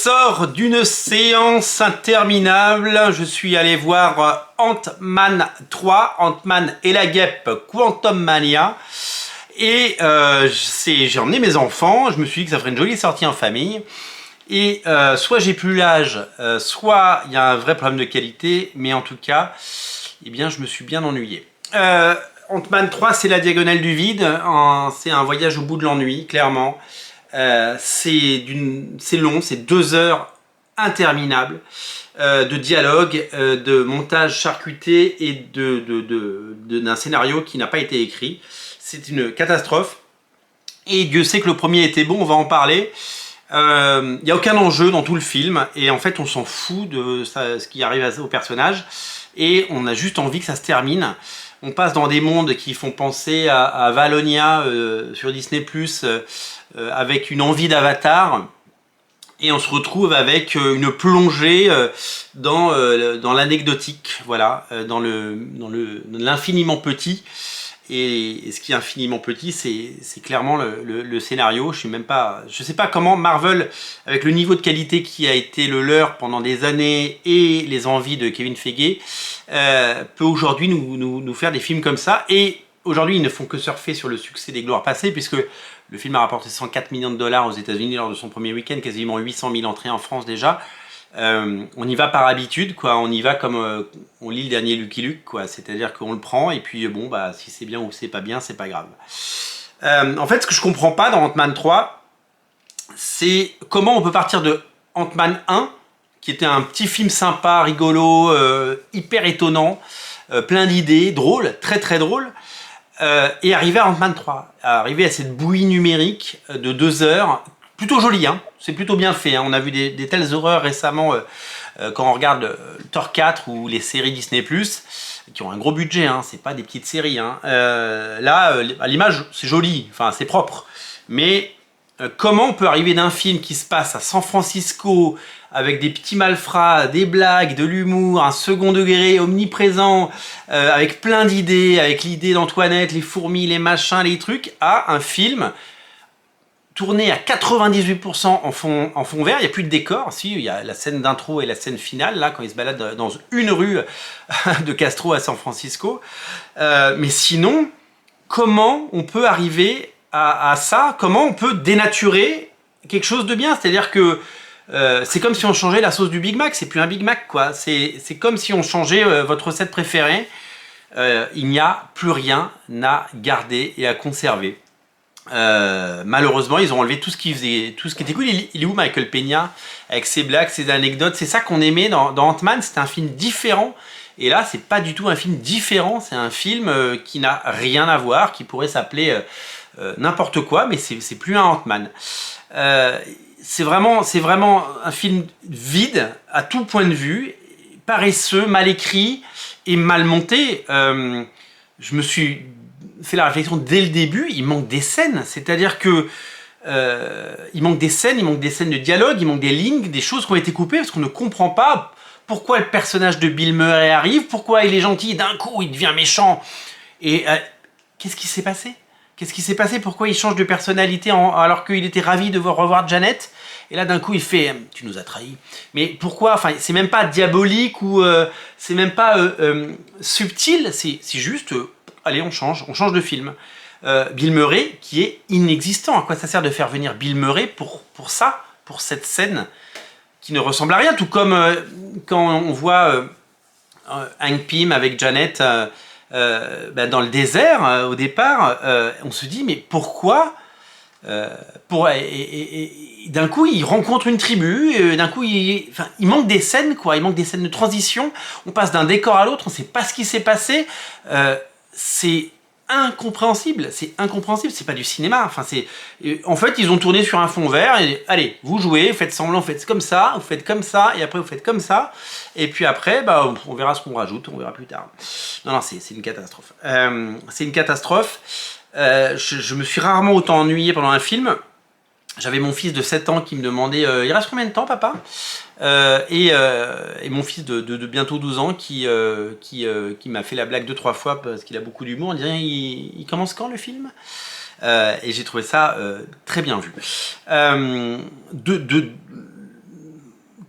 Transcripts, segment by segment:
sors d'une séance interminable. Je suis allé voir Ant-Man 3, Ant-Man et la guêpe Quantum Mania. Et j'ai emmené mes enfants. Je me suis dit que ça ferait une jolie sortie en famille. Et soit j'ai plus l'âge, soit il y a un vrai problème de qualité. Mais en tout cas, eh bien, je me suis bien ennuyé. Ant-Man 3, c'est la diagonale du vide. C'est un voyage au bout de l'ennui, clairement. C'est long, c'est 2 heures interminables de dialogue, de montage charcuté et d'un scénario qui n'a pas été écrit. C'est une catastrophe. Et Dieu sait que le premier était bon, on va en parler. Il n'y a aucun enjeu dans tout le film. Et en fait, on s'en fout de ce qui arrive au personnage. Et on a juste envie que ça se termine. On passe dans des mondes qui font penser à Valonia sur Disney+, avec une envie d'Avatar. Et on se retrouve avec une plongée dans l'anecdotique, voilà, dans l'infiniment petit. Et ce qui est infiniment petit, c'est clairement le scénario. Je sais pas comment Marvel, avec le niveau de qualité qui a été le leur pendant des années et les envies de Kevin Feige, peut aujourd'hui nous faire des films comme ça. Et aujourd'hui, ils ne font que surfer sur le succès des gloires passées, puisque le film a rapporté 104 millions de dollars aux États-Unis lors de son premier week-end, quasiment 800 000 entrées en France déjà. On y va par habitude, quoi. On y va comme on lit le dernier Lucky Luke, quoi. C'est-à-dire qu'on le prend et puis bon, bah si c'est bien ou c'est pas bien, c'est pas grave. En fait, ce que je comprends pas dans Ant-Man 3, c'est comment on peut partir de Ant-Man 1, qui était un petit film sympa, rigolo, hyper étonnant, plein d'idées, drôle, très très drôle, et arriver à Ant-Man 3, arriver à cette bouillie numérique de 2 heures. Plutôt joli, hein. C'est plutôt bien fait. Hein. On a vu des telles horreurs récemment quand on regarde Thor 4 ou les séries Disney+, qui ont un gros budget, hein. C'est pas des petites séries. Hein. Là, à l'image, c'est joli, enfin c'est propre. Mais comment on peut arriver d'un film qui se passe à San Francisco, avec des petits malfrats, des blagues, de l'humour, un second degré omniprésent, avec plein d'idées, avec l'idée d'Antoinette, les fourmis, les machins, les trucs, à un film tourné à 98% en fond vert, il n'y a plus de décor. Si, il y a la scène d'intro et la scène finale, là, quand il se balade dans une rue de Castro à San Francisco. Mais sinon, comment on peut arriver à ça? Comment on peut dénaturer quelque chose de bien? C'est-à-dire que c'est comme si on changeait la sauce du Big Mac, c'est plus un Big Mac, quoi. C'est comme si on changeait votre recette préférée. Il n'y a plus rien à garder et à conserver. Malheureusement, ils ont enlevé tout ce qui faisait, tout ce qui était cool. Il est où Michael Peña avec ses blagues, ses anecdotes? C'est ça qu'on aimait dans Ant-Man. C'était un film différent. Et là, c'est pas du tout un film différent. C'est un film qui n'a rien à voir, qui pourrait s'appeler n'importe quoi, mais c'est plus un Ant-Man. C'est vraiment un film vide à tout point de vue, paresseux, mal écrit et mal monté. Je me suis fait la réflexion dès le début, il manque des scènes, c'est-à-dire que il manque des scènes de dialogue, il manque des lignes, des choses qui ont été coupées parce qu'on ne comprend pas pourquoi le personnage de Bill Murray arrive, pourquoi il est gentil, d'un coup il devient méchant. Et qu'est-ce qui s'est passé? Qu'est-ce qui s'est passé? Pourquoi il change de personnalité alors qu'il était ravi de revoir Janet? Et là d'un coup il fait « tu nous as trahis ». Mais pourquoi? Enfin, c'est même pas diabolique ou c'est même pas subtil, c'est juste... allez, on change de film. Bill Murray, qui est inexistant. À quoi ça sert de faire venir Bill Murray pour ça, pour cette scène qui ne ressemble à rien? Tout comme quand on voit Hank Pym avec Janet dans le désert, au départ, on se dit, mais pourquoi d'un coup, il rencontre une tribu, d'un coup, il manque des scènes, quoi. Il manque des scènes de transition. On passe d'un décor à l'autre, on ne sait pas ce qui s'est passé. C'est incompréhensible, c'est pas du cinéma. Enfin, en fait, ils ont tourné sur un fond vert et allez, vous jouez, faites semblant, vous faites comme ça, et après vous faites comme ça, et puis après, bah, on verra ce qu'on rajoute, on verra plus tard. Non, c'est une catastrophe. C'est une catastrophe. Je me suis rarement autant ennuyé pendant un film. J'avais mon fils de 7 ans qui me demandait il reste combien de temps, papa? Et mon fils de bientôt 12 ans qui m'a fait la blague 2-3 fois parce qu'il a beaucoup d'humour en disant il commence quand le film? Et j'ai trouvé ça très bien vu.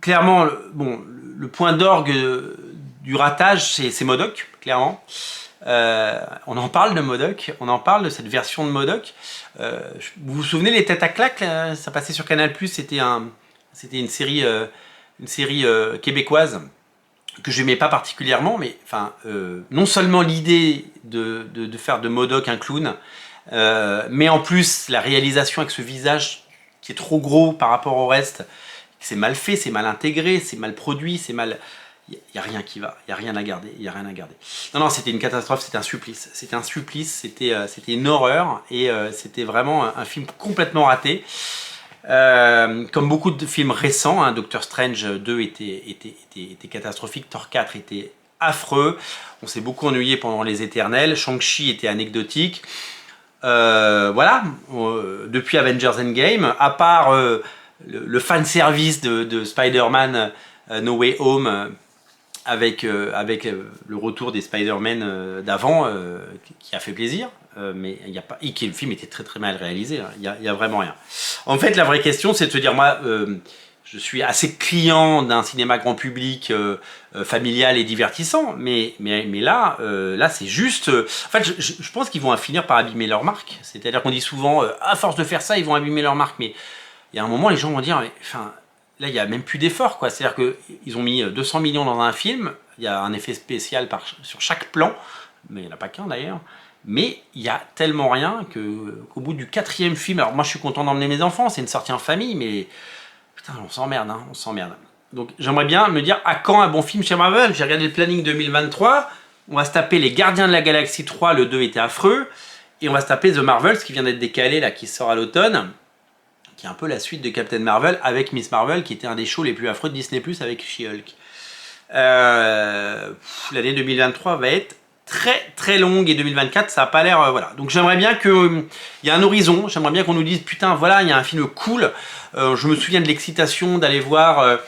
clairement, bon, le point d'orgue du ratage, c'est MODOK, clairement. On en parle de MODOK, on en parle de cette version de MODOK. Vous vous souvenez les têtes à claques là, ça passait sur Canal+, c'était une série québécoise que je n'aimais pas particulièrement, mais enfin, non seulement l'idée de faire de MODOK un clown, mais en plus la réalisation avec ce visage qui est trop gros par rapport au reste, c'est mal fait, c'est mal intégré, c'est mal produit, c'est mal... Il n'y a rien qui va, il n'y a rien à garder, il n'y a rien à garder. Non, non, c'était une catastrophe, c'était un supplice, c'était une horreur, et c'était vraiment un film complètement raté. Comme beaucoup de films récents, hein, Doctor Strange 2 était catastrophique, Thor 4 était affreux, on s'est beaucoup ennuyé pendant les Éternels, Shang-Chi était anecdotique. Voilà, depuis Avengers Endgame, à part le fanservice de Spider-Man No Way Home, avec le retour des Spider-Man d'avant, qui a fait plaisir, mais il y a pas, et le film était très très mal réalisé, hein, il y a vraiment rien. En fait, la vraie question, c'est de se dire, moi, je suis assez client d'un cinéma grand public, familial et divertissant, mais là, c'est juste... en fait, je pense qu'ils vont finir par abîmer leur marque. C'est-à-dire qu'on dit souvent, à force de faire ça, ils vont abîmer leur marque, mais il y a un moment, les gens vont dire, mais, enfin... Là, il n'y a même plus d'effort, quoi. C'est-à-dire qu'ils ont mis 200 millions dans un film, il y a un effet spécial sur chaque plan, mais il n'y en a pas qu'un d'ailleurs, mais il y a tellement rien qu'au bout du 4e film, alors moi je suis content d'emmener mes enfants, c'est une sortie en famille, mais putain, on s'emmerde, hein, on s'emmerde. Donc j'aimerais bien me dire, à quand un bon film chez Marvel? J'ai regardé le planning 2023, on va se taper Les Gardiens de la Galaxie 3, le 2 était affreux, et on va se taper The Marvels, qui vient d'être décalé, là, qui sort à l'automne, qui est un peu la suite de Captain Marvel avec Miss Marvel, qui était un des shows les plus affreux de Disney+, avec She-Hulk. L'année 2023 va être très très longue, et 2024, ça n'a pas l'air... voilà. Donc j'aimerais bien qu'il y ait un horizon, j'aimerais bien qu'on nous dise, putain, voilà, il y a un film cool. Je me souviens de l'excitation d'aller voir...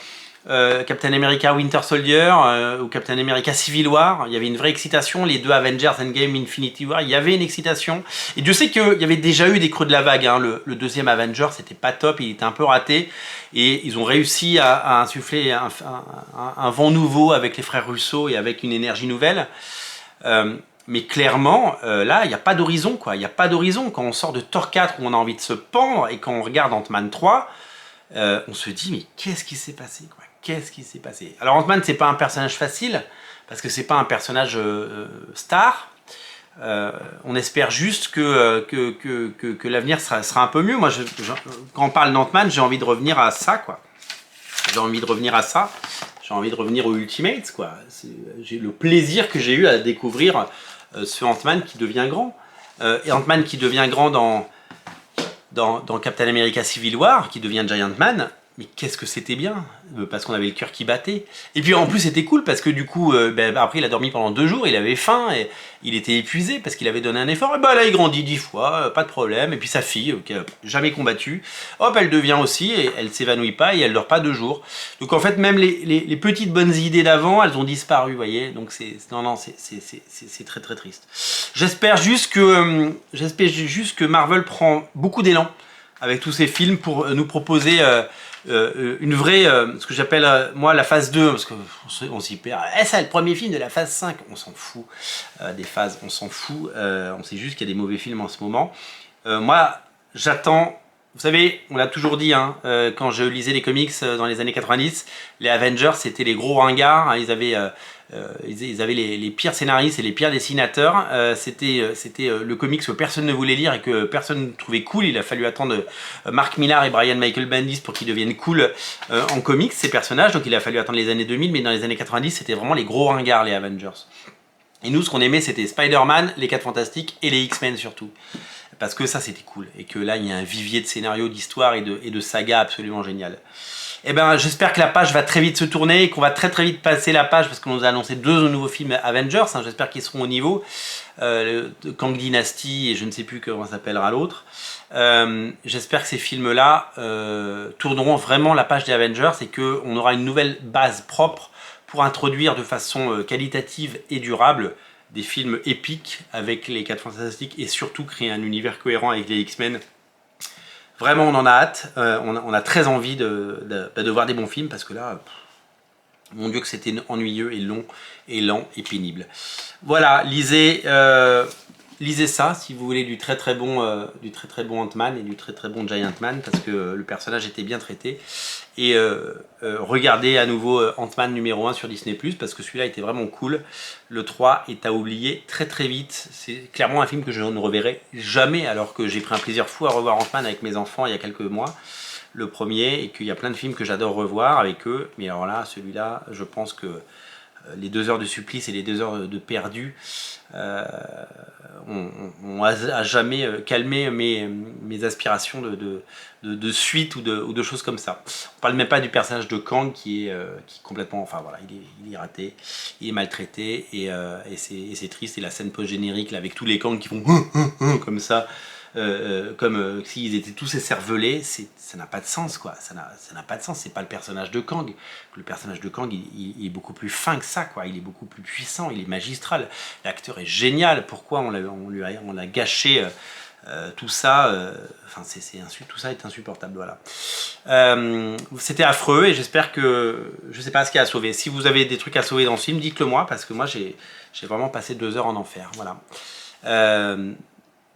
Captain America Winter Soldier ou Captain America Civil War, il y avait une vraie excitation, les deux Avengers Endgame Infinity War, il y avait une excitation, et Dieu sait qu'il y avait déjà eu des creux de la vague, hein. Le deuxième Avenger c'était pas top, il était un peu raté, et ils ont réussi à insuffler un vent nouveau avec les frères Russo et avec une énergie nouvelle, mais clairement là il n'y a pas d'horizon, quoi. Il n'y a pas d'horizon. Quand on sort de Thor 4 où on a envie de se pendre, et quand on regarde Ant-Man 3, on se dit mais qu'est-ce qui s'est passé, quoi? Qu'est-ce qui s'est passé? Alors Ant-Man, c'est pas un personnage facile, parce que c'est pas un personnage star. On espère juste que l'avenir sera un peu mieux. Moi, quand on parle d'Ant-Man, j'ai envie de revenir à ça, quoi. J'ai envie de revenir à ça. J'ai envie de revenir aux Ultimates, quoi. J'ai le plaisir que j'ai eu à découvrir ce Ant-Man qui devient grand. Et Ant-Man qui devient grand dans Captain America Civil War, qui devient Giant Man. Mais qu'est-ce que c'était bien, parce qu'on avait le cœur qui battait. Et puis en plus c'était cool, parce que du coup, après il a dormi pendant 2 jours, il avait faim, et il était épuisé, parce qu'il avait donné un effort, et bah là il grandit 10 fois, pas de problème. Et puis sa fille, qui a jamais combattu, hop, elle devient aussi, et elle s'évanouit pas, et elle dort pas 2 jours. Donc en fait, même les petites bonnes idées d'avant, elles ont disparu, vous voyez. Donc c'est très très triste. J'espère juste que Marvel prend beaucoup d'élan avec tous ces films pour nous proposer... une vraie, ce que j'appelle moi la phase 2, parce qu'on s'y perd. C'est le premier film de la phase 5, on s'en fout des phases, on s'en fout, on sait juste qu'il y a des mauvais films en ce moment. Moi j'attends, vous savez, on l'a toujours dit, hein, quand je lisais les comics dans les années 90, les Avengers c'était les gros ringards, hein, ils avaient les pires scénaristes et les pires dessinateurs. C'était le comics que personne ne voulait lire et que personne ne trouvait cool. Il a fallu attendre Mark Millar et Brian Michael Bendis pour qu'ils deviennent cool en comics, ces personnages. Donc il a fallu attendre les années 2000, mais dans les années 90, c'était vraiment les gros ringards, les Avengers. Et nous, ce qu'on aimait, c'était Spider-Man, les 4 Fantastiques et les X-Men surtout. Parce que ça, c'était cool. Et que là, il y a un vivier de scénarios, d'histoires et de sagas absolument génial. Eh ben, j'espère que la page va très vite se tourner et qu'on va très très vite passer la page, parce qu'on nous a annoncé 2 nouveaux films Avengers, hein, j'espère qu'ils seront au niveau. Kang Dynasty et je ne sais plus comment s'appellera l'autre. J'espère que ces films-là tourneront vraiment la page des Avengers et qu'on aura une nouvelle base propre pour introduire de façon qualitative et durable des films épiques avec les 4 Fantastiques, et surtout créer un univers cohérent avec les X-Men Vraiment, on en a hâte. On a très envie de voir des bons films parce que là, mon Dieu que c'était ennuyeux et long et lent et pénible. Voilà, lisez ça si vous voulez du très très bon Ant-Man et du très très bon Giant-Man parce que le personnage était bien traité. Et regardez à nouveau Ant-Man numéro 1 sur Disney+, parce que celui-là était vraiment cool. Le 3 est à oublier très très vite. C'est clairement un film que je ne reverrai jamais, alors que j'ai pris un plaisir fou à revoir Ant-Man avec mes enfants il y a quelques mois. Le premier, et qu'il y a plein de films que j'adore revoir avec eux. Mais alors là, celui-là, je pense que les 2 heures de supplice et les 2 heures de perdu ont à jamais calmé mes aspirations de suite ou de choses comme ça. On parle même pas du personnage de Kang qui est complètement, enfin voilà, il est raté, il est maltraité et c'est triste. Et la scène post-générique avec tous les Kang qui font comme ça, comme s'ils étaient tous écervelés, ça n'a pas de sens quoi, ça n'a pas de sens, c'est pas le personnage de Kang. Le personnage de Kang il est beaucoup plus fin que ça quoi, il est beaucoup plus puissant, il est magistral, l'acteur est génial, pourquoi on l'a gâché tout ça, enfin tout ça est insupportable, voilà. C'était affreux et j'espère que, je sais pas ce qu'il y a à sauver. Si vous avez des trucs à sauver dans ce film, dites-le moi parce que moi j'ai vraiment passé 2 heures en enfer, voilà.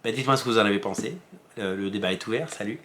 Dites-moi ce que vous en avez pensé. Le débat est ouvert, salut.